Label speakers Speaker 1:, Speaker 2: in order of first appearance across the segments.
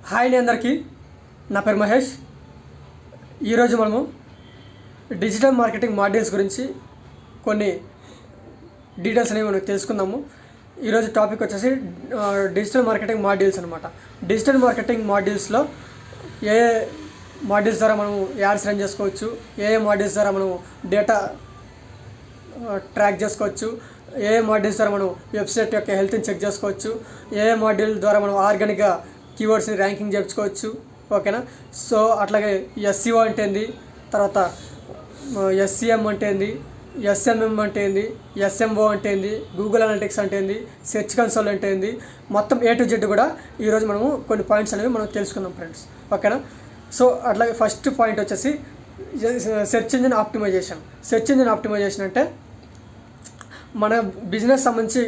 Speaker 1: Hi అండి అందరికీ. నా పేరు మహేష్. ఈరోజు మనము డిజిటల్ మార్కెటింగ్ మాడ్యూల్స్ గురించి కొన్ని డీటెయిల్స్ అనేవి మనం తెలుసుకుందాము. ఈరోజు టాపిక్ వచ్చేసి డిజిటల్ మార్కెటింగ్ మాడ్యూల్స్ అనమాట. డిజిటల్ మార్కెటింగ్ మాడ్యూల్స్లో ఏ మాడ్యూల్స్ ద్వారా మనం యాడ్స్ రన్ చేసుకోవచ్చు, ఏ మాడ్యూల్స్ ద్వారా మనం డేటా ట్రాక్ చేసుకోవచ్చు, ఏ మాడ్యూల్స్ ద్వారా మనం వెబ్సైట్ యొక్క హెల్త్ని చెక్ చేసుకోవచ్చు, ఏ మాడ్యూల్ ద్వారా మనం ఆర్గానిక్గా కీవర్డ్స్ని ర్యాంకింగ్ చేయించుకోవచ్చు. ఓకేనా. సో అట్లాగే ఎస్సీఓ అంటే ఏంది, తర్వాత ఎస్సీఎం అంటే ఏంది, ఎస్ఎంఎం అంటే ఏంది, ఎస్ఎంఓ అంటే ఏంది, గూగుల్ అనలిటిక్స్ అంటే ఏంది, సెర్చ్ కన్సోల్ అంటే ఏంది, మొత్తం ఏ టు జెడ్ కూడా ఈరోజు మనము కొన్ని పాయింట్స్ అనేవి మనం తెలుసుకుందాం ఫ్రెండ్స్. ఓకేనా. సో అట్లాగే ఫస్ట్ పాయింట్ వచ్చేసి search engine optimisation. Search engine optimisation అంటే మన బిజినెస్ సంబంధించి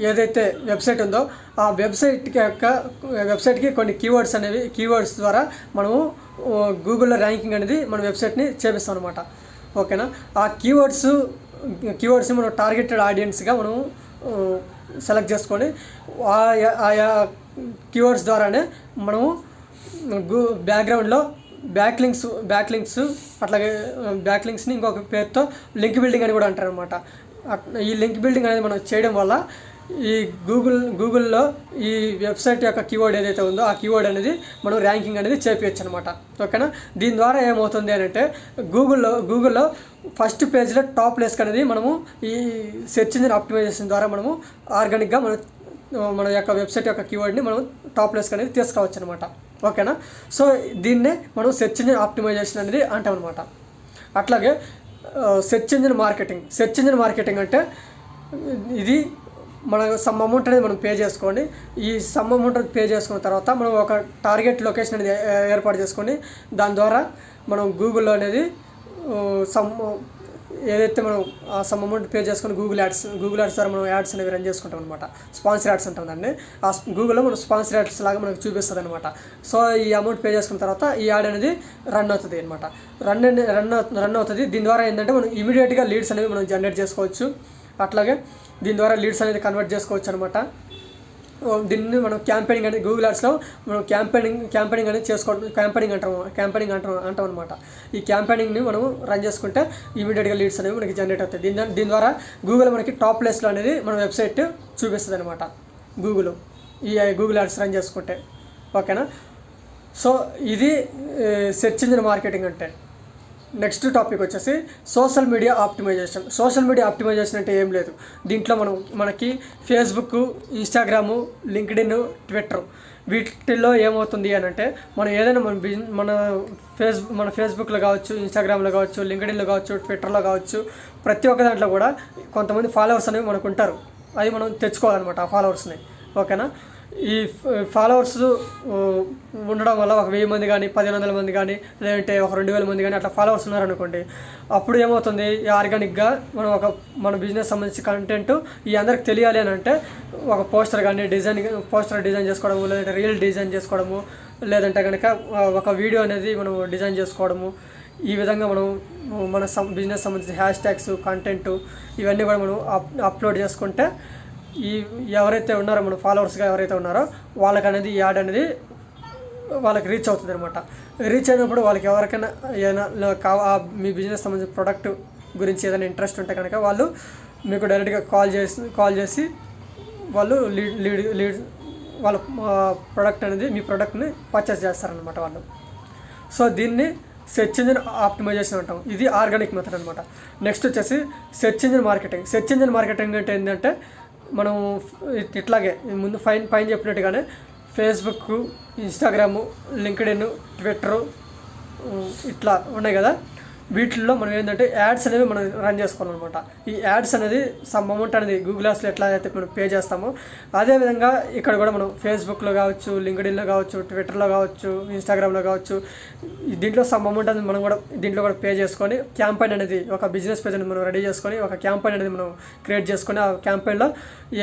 Speaker 1: ఏదైతే వెబ్సైట్ ఉందో ఆ వెబ్సైట్కి కొన్ని కీవర్డ్స్ ద్వారా మనము గూగుల్లో ర్యాంకింగ్ అనేది మన వెబ్సైట్ని చేపిస్తాం అనమాట. ఓకేనా. ఆ కీవర్డ్స్ని మనం టార్గెటెడ్ ఆడియన్స్గా మనం సెలెక్ట్ చేసుకొని ఆయా కీవర్డ్స్ ద్వారానే మనము బ్యాక్గ్రౌండ్లో బ్యాక్లింక్స్ అట్లాగే బ్యాక్లింక్స్ని ఇంకొక పేరుతో లింక్ బిల్డింగ్ అని కూడా అంటారు అనమాట. ఈ లింక్ బిల్డింగ్ అనేది మనం చేయడం వల్ల ఈ గూగుల్లో ఈ వెబ్సైట్ యొక్క కీవర్డ్ ఏదైతే ఉందో ఆ కీవర్డ్ అనేది మనం ర్యాంకింగ్ అనేది చేపించచ్చు అనమాట. ఓకేనా. దీని ద్వారా ఏమవుతుంది అని అంటే గూగుల్లో ఫస్ట్ పేజ్లో టాప్ లిస్ట్ అనేది మనము ఈ సెర్చ్ ఇంజిన్ ఆప్టిమైజేషన్ ద్వారా మనము ఆర్గానిక్గా మన యొక్క వెబ్సైట్ యొక్క కీవర్డ్ని మనం టాప్ లిస్ట్ అనేది తీసుకోవచ్చు అనమాట. ఓకేనా. సో దీన్నే మనం సెర్చ్ ఇంజిన్ ఆప్టిమైజేషన్ అనేది అంటాం అనమాట. అట్లాగే సెర్చ్ ఇంజిన్ మార్కెటింగ్ అంటే ఇది మన సమ్ అమౌంట్ అనేది మనం పే చేసుకొని ఈ సమ్ అమౌంట్ పే చేసుకున్న తర్వాత మనం ఒక టార్గెట్ లొకేషన్ అనేది ఏర్పాటు చేసుకొని దాని ద్వారా మనం గూగుల్లో అనేది ఏదైతే మనం ఆ సమ్ అమౌంట్ పే చేసుకొని గూగుల్ యాడ్స్ ద్వారా మనం యాడ్స్ అనేవి రన్ చేసుకుంటాం అనమాట. స్పాన్సర్ యాడ్స్ అంటాం దాన్ని. ఆ గూగుల్లో మనం స్పాన్సర్ యాడ్స్ లాగా మనకు చూపిస్తుంది అనమాట. సో ఈ అమౌంట్ పే చేసుకున్న తర్వాత ఈ యాడ్ అనేది రన్ అవుతుంది అనమాట. రన్ అవుతుంది. దీని ద్వారా ఏంటంటే మనం ఇమీడియట్గా లీడ్స్ అనేవి మనం జనరేట్ చేసుకోవచ్చు. అట్లాగే దీని ద్వారా లీడ్స్ అనేది కన్వర్ట్ చేసుకోవచ్చు అనమాట. దీన్ని మనం క్యాంపెయినింగ్ అనేది గూగుల్ యాడ్స్లో మనం క్యాంపెయినింగ్ అనేది క్యాంపెయినింగ్ అంటాం అనమాట. ఈ క్యాంపెయినింగ్ని మనం రన్ చేసుకుంటే ఇమీడియట్గా లీడ్స్ అనేవి మనకి జనరేట్ అవుతాయి. దీని ద్వారా గూగుల్ మనకి టాప్ ప్లేస్లో అనేది మన వెబ్సైట్ చూపిస్తుంది అనమాట. ఈ గూగుల్ యాడ్స్ రన్ చేసుకుంటే. ఓకేనా. సో ఇది సెర్చ్ ఇంజిన్ మార్కెటింగ్ అంటే. నెక్స్ట్ టాపిక్ వచ్చేసి సోషల్ మీడియా ఆప్టిమైజేషన్ అంటే ఏం లేదు. దీంట్లో మనకి ఫేస్బుక్, ఇన్స్టాగ్రాము, లింక్డ్ఇన్, ట్విట్టర్ వీటిల్లో ఏమవుతుంది అని అంటే మనం ఏదైనా మన ఫేస్బుక్లో కావచ్చు, ఇన్స్టాగ్రామ్లో కావచ్చు, లింక్డ్ఇన్లో కావచ్చు, ట్విట్టర్లో కావచ్చు, ప్రతి ఒక్క దాంట్లో కూడా కొంతమంది ఫాలోవర్స్ అనేవి మనకు ఉంటారు. అది మనం తెచ్చుకోవాలన్నమాట ఆ ఫాలోవర్స్ని. ఓకేనా. ఈ ఫాలోవర్స్ ఉండడం వల్ల ఒక 1000 మంది కానీ, 1500 మంది కానీ, లేదంటే ఒక 2000 మంది కానీ అట్లా ఫాలోవర్స్ ఉన్నారనుకోండి, అప్పుడు ఏమవుతుంది, ఆర్గానిక్గా మనం మన బిజినెస్ సంబంధించి కంటెంట్ ఈ అందరికి తెలియాలి అని అంటే ఒక పోస్టర్ డిజైన్ చేసుకోవడము, లేదంటే రీల్ డిజైన్ చేసుకోవడము, లేదంటే కనుక ఒక వీడియో అనేది మనం డిజైన్ చేసుకోవడము, ఈ విధంగా మనం మన బిజినెస్ సంబంధించిన హ్యాష్ ట్యాగ్స్, కంటెంట్ ఇవన్నీ కూడా మనం అప్లోడ్ చేసుకుంటే ఎవరైతే ఉన్నారో మన ఫాలోవర్స్గా ఎవరైతే ఉన్నారో వాళ్ళకి అనేది యాడ్ అనేది వాళ్ళకి రీచ్ అవుతుంది అనమాట. రీచ్ అయినప్పుడు వాళ్ళకి ఎవరికైనా ఏదైనా మీ బిజినెస్ సంబంధించిన ప్రోడక్ట్ గురించి ఏదైనా ఇంట్రెస్ట్ ఉంటే కనుక వాళ్ళు మీకు డైరెక్ట్గా కాల్ చేసి వాళ్ళు లీడ్ వాళ్ళ ప్రోడక్ట్ అనేది మీ ప్రోడక్ట్ని పర్చేస్ చేస్తారనమాట వాళ్ళు. సో దీన్ని సెర్చ్ ఇంజిన్ ఆప్టిమైజేషన్ అంటాం. ఇది ఆర్గానిక్ మెథడ్ అనమాట. నెక్స్ట్ వచ్చేసి సెర్చ్ ఇంజిన్ మార్కెటింగ్ అంటే ఏంటంటే మనం ఇట్లాగే ముందు పైన చెప్పినట్టుగానే ఫేస్బుక్, ఇన్స్టాగ్రాము, లింక్డ్ఇన్, ట్విట్టరు ఇట్లా ఉన్నాయి కదా, వీటిల్లో మనం ఏంటంటే యాడ్స్ అనేవి మనం రన్ చేసుకోవాలన్నమాట. ఈ యాడ్స్ అనేది సమ్ అమౌంట్ అనేది గూగుల్ యాడ్స్లో ఎట్లా అయితే మనం పే చేస్తామో అదేవిధంగా ఇక్కడ కూడా మనం ఫేస్బుక్లో కావచ్చు, లింక్డ్ఇన్లో కావచ్చు, ట్విట్టర్లో కావచ్చు, ఇన్స్టాగ్రామ్లో కావచ్చు, దీంట్లో సమ్ అమౌంట్ అనేది మనం కూడా దీంట్లో కూడా పే చేసుకొని క్యాంపెయిన్ అనేది ఒక బిజినెస్ పేజ్ అనేది మనం రెడీ చేసుకొని ఒక క్యాంపెయిన్ అనేది మనం క్రియేట్ చేసుకొని ఆ క్యాంపెయిన్లో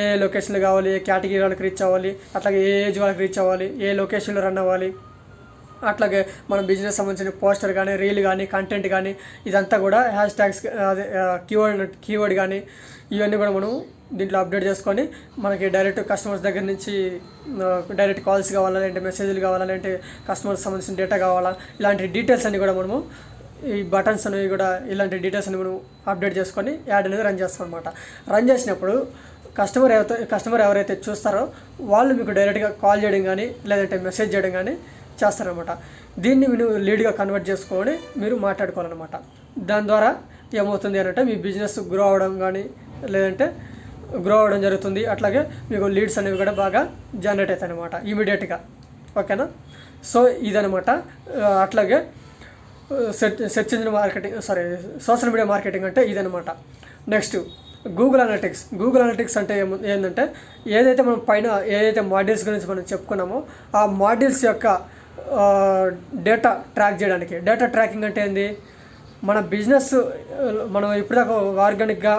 Speaker 1: ఏ లొకేషన్లు కావాలి, ఏ కేటగిరీ వాళ్ళకి రీచ్ అవ్వాలి, అట్లాగే ఏ ఏజ్ వాళ్ళకి రీచ్ అవ్వాలి, ఏ లొకేషన్లో రన్ అవ్వాలి, అట్లాగే మన బిజినెస్ సంబంధించిన పోస్టర్ కానీ, రీల్ కానీ, కంటెంట్ కానీ ఇదంతా కూడా హ్యాష్ ట్యాగ్స్, అదే కీవర్డ్ కానీ ఇవన్నీ కూడా మనం దీంట్లో అప్డేట్ చేసుకొని మనకి డైరెక్ట్ కస్టమర్స్ దగ్గర నుంచి డైరెక్ట్ కాల్స్ కావాలా, లేదంటే మెసేజ్లు కావాలా, లేదంటే కస్టమర్స్ సంబంధించిన డేటా కావాలా, ఇలాంటి డీటెయిల్స్ అన్నీ కూడా మనము ఈ బటన్స్ అనేవి కూడా ఇలాంటి డీటెయిల్స్ అన్ని మనం అప్డేట్ చేసుకొని యాడ్ అనేది రన్ చేస్తాం అనమాట. రన్ చేసినప్పుడు కస్టమర్ ఎవరైతే చూస్తారో వాళ్ళు మీకు డైరెక్ట్గా కాల్ చేయడం కానీ, లేదంటే మెసేజ్ చేయడం కానీ చేస్తారనమాట. దీన్ని మీరు లీడ్గా కన్వర్ట్ చేసుకొని మీరు మాట్లాడుకోవాలన్నమాట. దాని ద్వారా ఏమవుతుంది అంటే మీ బిజినెస్ గ్రో అవ్వడం కానీ, లేదంటే గ్రో అవ్వడం జరుగుతుంది. అట్లాగే మీకు లీడ్స్ అనేవి కూడా బాగా జనరేట్ అవుతాయి అనమాట ఇమీడియట్గా. ఓకేనా? సో ఇదనమాట. అట్లాగే search engine marketing, social media marketing అంటే ఇదనమాట. నెక్స్ట్ గూగుల్ అనలిటిక్స్ అంటే ఏంటంటే ఏదైతే మనం పైన ఏదైతే మాడ్యూల్స్ గురించి మనం చెప్పుకున్నామో ఆ మాడ్యూల్స్ యొక్క డేటా ట్రాక్ చేయడానికి. డేటా ట్రాకింగ్ అంటే ఏంది? మన బిజినెస్ మనం ఇప్పటిదాకా ఆర్గానిక్గా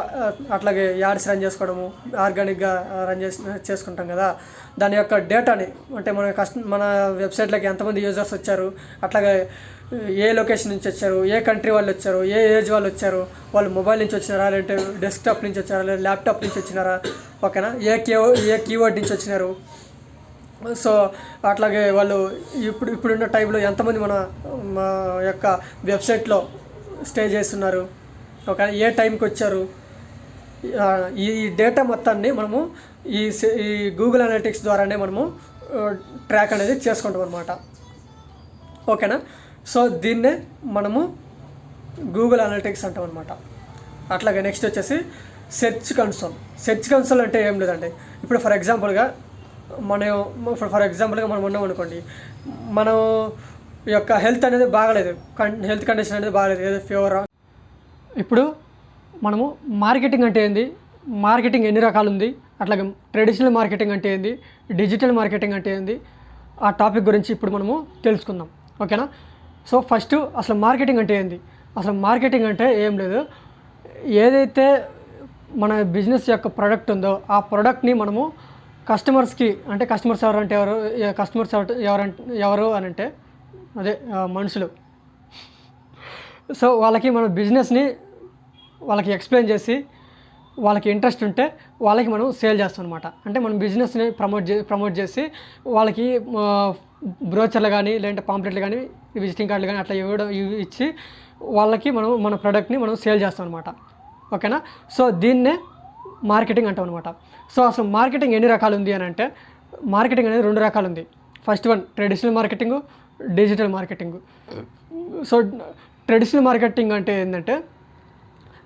Speaker 1: అట్లాగే యాడ్స్ రన్ చేసుకోవడము, ఆర్గానిక్గా రన్ చేసుకుంటాం కదా, దాని యొక్క డేటాని అంటే మన వెబ్సైట్లోకి ఎంతమంది యూజర్స్ వచ్చారు, అట్లాగే ఏ లొకేషన్ నుంచి వచ్చారు, ఏ కంట్రీ వాళ్ళు వచ్చారు, ఏ ఏజ్ వాళ్ళు వచ్చారు, వాళ్ళు మొబైల్ నుంచి వచ్చినారా, లేదంటే డెస్క్టాప్ నుంచి వచ్చారా, లేదా ల్యాప్టాప్ నుంచి వచ్చినారా, ఓకేనా, ఏ కీవర్డ్ నుంచి వచ్చినారు. సో అట్లాగే వాళ్ళు ఇప్పుడున్న టైంలో ఎంతమంది మన యొక్క వెబ్సైట్లో స్టే చేస్తున్నారు, ఓకేనా, ఏ టైంకి వచ్చారు. ఈ డేటా మొత్తాన్ని మనము ఈ గూగుల్ అనలిటిక్స్ ద్వారానే మనము ట్రాక్ అనేది చేసుకుంటాం అనమాట. ఓకేనా? సో దీన్నే మనము గూగుల్ అనలిటిక్స్ అంటాం అనమాట. అట్లాగే నెక్స్ట్ వచ్చేసి సెర్చ్ కన్సోల్ అంటే ఏం లేదండి. ఇప్పుడు ఫర్ ఎగ్జాంపుల్గా మనం ఉన్నాం అనుకోండి, మనం యొక్క హెల్త్ అనేది బాగలేదు, హెల్త్ కండిషన్ అనేది బాగలేదు, ఏదో ఫీవర్. ఇప్పుడు మనము మార్కెటింగ్ అంటే ఏంది, మార్కెటింగ్ ఎన్ని రకాలు ఉంది, అట్లాగే ట్రెడిషనల్ మార్కెటింగ్ అంటే ఏంది, డిజిటల్ మార్కెటింగ్ అంటే ఏంది, ఆ టాపిక్ గురించి ఇప్పుడు మనము తెలుసుకుందాం. ఓకేనా? సో ఫస్ట్ అసలు మార్కెటింగ్ అంటే ఏంది? అసలు మార్కెటింగ్ అంటే ఏం లేదు, ఏదైతే మన బిజినెస్ యొక్క ప్రోడక్ట్ ఉందో ఆ ప్రోడక్ట్ని మనము కస్టమర్స్కి, అంటే కస్టమర్స్ ఎవరు అంటే అదే మనుషులు. సో వాళ్ళకి మన బిజినెస్ని వాళ్ళకి ఎక్స్ప్లెయిన్ చేసి వాళ్ళకి ఇంట్రెస్ట్ ఉంటే వాళ్ళకి మనం సేల్ చేస్తాం అనమాట. అంటే మనం బిజినెస్ని ప్రమోట్ చేసి వాళ్ళకి బ్రోచర్లు కానీ, లేదంటే పాంప్లెట్లు కానీ, విజిటింగ్ కార్డులు కానీ అట్లా ఇచ్చి వాళ్ళకి మనం మన ప్రోడక్ట్ని మనం సేల్ చేస్తాం అనమాట. ఓకేనా? సో దీన్నే మార్కెటింగ్ అంటాం అనమాట. సో అసలు మార్కెటింగ్ ఎన్ని రకాలు ఉంది అని అంటే, మార్కెటింగ్ అనేది 2 రకాలు ఉంది. First one traditional marketing, digital marketing. So traditional marketing అంటే ఏంటంటే,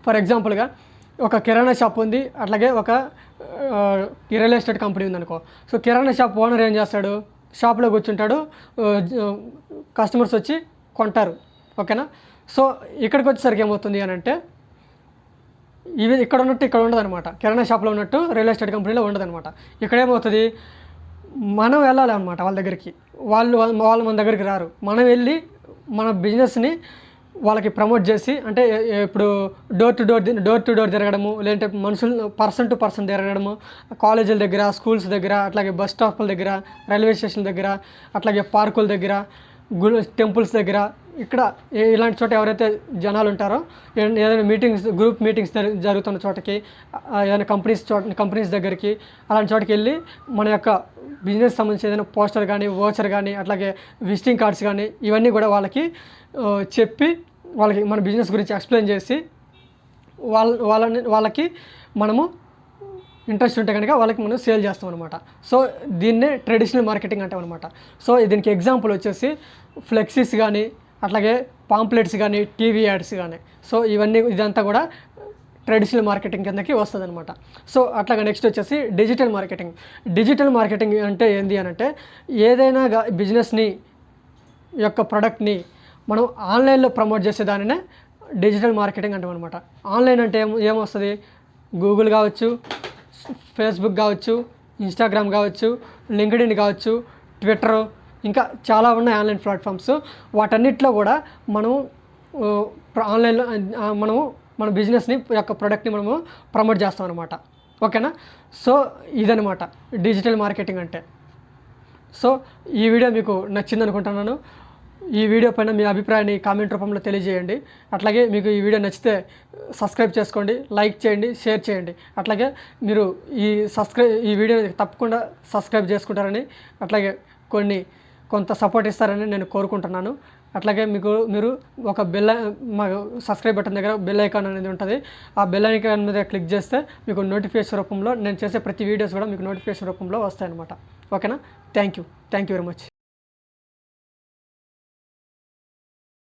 Speaker 1: ఫర్ ఎగ్జాంపుల్గా ఒక కిరాణా షాప్ ఉంది, అట్లాగే ఒక రియల్ ఎస్టేట్ కంపెనీ ఉందనుకో. సో కిరాణా షాప్ ఓనర్ ఏం చేస్తాడు, షాప్లో కూర్చుంటాడు, కస్టమర్స్ వచ్చి కొంటారు. ఓకేనా? సో ఇక్కడికి వచ్చేసరికి ఏమవుతుంది అని అంటే, ఇవి ఇక్కడ ఉన్నట్టు ఇక్కడ ఉండదు అనమాట. కిరాణా షాప్లో ఉన్నట్టు రియల్ ఎస్టేట్ కంపెనీలో ఉండదు అనమాట. ఇక్కడ ఏమవుతుంది, మనం వెళ్ళాలి అనమాట వాళ్ళ దగ్గరికి, వాళ్ళు మన దగ్గరికి రారు. మనం వెళ్ళి మన బిజినెస్ని వాళ్ళకి ప్రమోట్ చేసి, అంటే ఇప్పుడు డోర్ టు డోర్ తిరగడము, లేదంటే మనుషులు పర్సన్ టు పర్సన్ తిరగడము, కాలేజీల దగ్గర, స్కూల్స్ దగ్గర, అట్లాగే బస్ స్టాప్ల దగ్గర, రైల్వే స్టేషన్ల దగ్గర, అట్లాగే పార్కుల దగ్గర, టెంపుల్స్ దగ్గర, ఇక్కడ ఇలాంటి చోట ఎవరైతే జనాలు ఉంటారో, ఏదైనా గ్రూప్ మీటింగ్స్ జరుగుతున్న చోటకి, ఏదైనా కంపెనీస్ దగ్గరికి, అలాంటి చోటకి వెళ్ళి మన యొక్క బిజినెస్ సంబంధించి ఏదైనా పోస్టర్ కానీ, వోచర్ కానీ, అట్లాగే విజిటింగ్ కార్డ్స్ కానీ ఇవన్నీ కూడా వాళ్ళకి చెప్పి, వాళ్ళకి మన బిజినెస్ గురించి ఎక్స్ప్లెయిన్ చేసి, వాళ్ళకి మనము ఇంట్రెస్ట్ ఉంటే కనుక వాళ్ళకి మనం సేల్ చేస్తాం అనమాట. సో దీన్నే ట్రెడిషనల్ మార్కెటింగ్ అంటాం అనమాట. సో దీనికి ఎగ్జాంపుల్ వచ్చేసి ఫ్లెక్సీస్ కానీ, అట్లాగే పాంప్లెట్స్ కానీ, టీవీ యాడ్స్ కానీ. సో ఇదంతా కూడా ట్రెడిషనల్ మార్కెటింగ్ కిందకి వస్తుంది అనమాట. సో అట్లాగే నెక్స్ట్ వచ్చేసి డిజిటల్ మార్కెటింగ్ అంటే ఏంటి అని అంటే, ఏదైనా బిజినెస్ని యొక్క ప్రోడక్ట్ని మనం ఆన్లైన్లో ప్రమోట్ చేసే దానినే డిజిటల్ మార్కెటింగ్ అంటాం అనమాట. ఆన్లైన్ అంటే ఏమొస్తుంది, గూగుల్ కావచ్చు, ఫేస్బుక్ కావచ్చు, ఇన్స్టాగ్రామ్ కావచ్చు, లింక్డ్ఇన్ కావచ్చు, ట్విట్టర్, ఇంకా చాలా ఉన్నాయి ఆన్లైన్ ప్లాట్ఫామ్స్. వాటన్నిటిలో కూడా మనము ఆన్లైన్లో మన బిజినెస్ని యొక్క ప్రోడక్ట్ని మనము ప్రమోట్ చేస్తాం అనమాట. ఓకేనా? సో ఇదనమాట డిజిటల్ మార్కెటింగ్ అంటే. సో ఈ వీడియో మీకు నచ్చింది అనుకుంటున్నాను. ఈ వీడియో పైన మీ అభిప్రాయాన్ని కామెంట్ రూపంలో తెలియజేయండి. అట్లాగే మీకు ఈ వీడియో నచ్చితే సబ్స్క్రైబ్ చేసుకోండి, లైక్ చేయండి, షేర్ చేయండి. అట్లాగే మీరు ఈ వీడియోని తప్పకుండా సబ్స్క్రైబ్ చేసుకుంటారని, అట్లాగే కొంత సపోర్ట్ ఇస్తారని నేను కోరుకుంటున్నాను. అట్లాగే మీరు ఒక మా సబ్స్క్రైబ్ బటన్ దగ్గర బెల్ ఐకాన్ అనేది ఉంటుంది. ఆ బెల్ ఐకాన్ మీద క్లిక్ చేస్తే మీకు నోటిఫికేషన్ రూపంలో నేను చేసే ప్రతి వీడియోస్ కూడా మీకు నోటిఫికేషన్ రూపంలో వస్తాయన్నమాట. ఓకేనా? Thank you very much.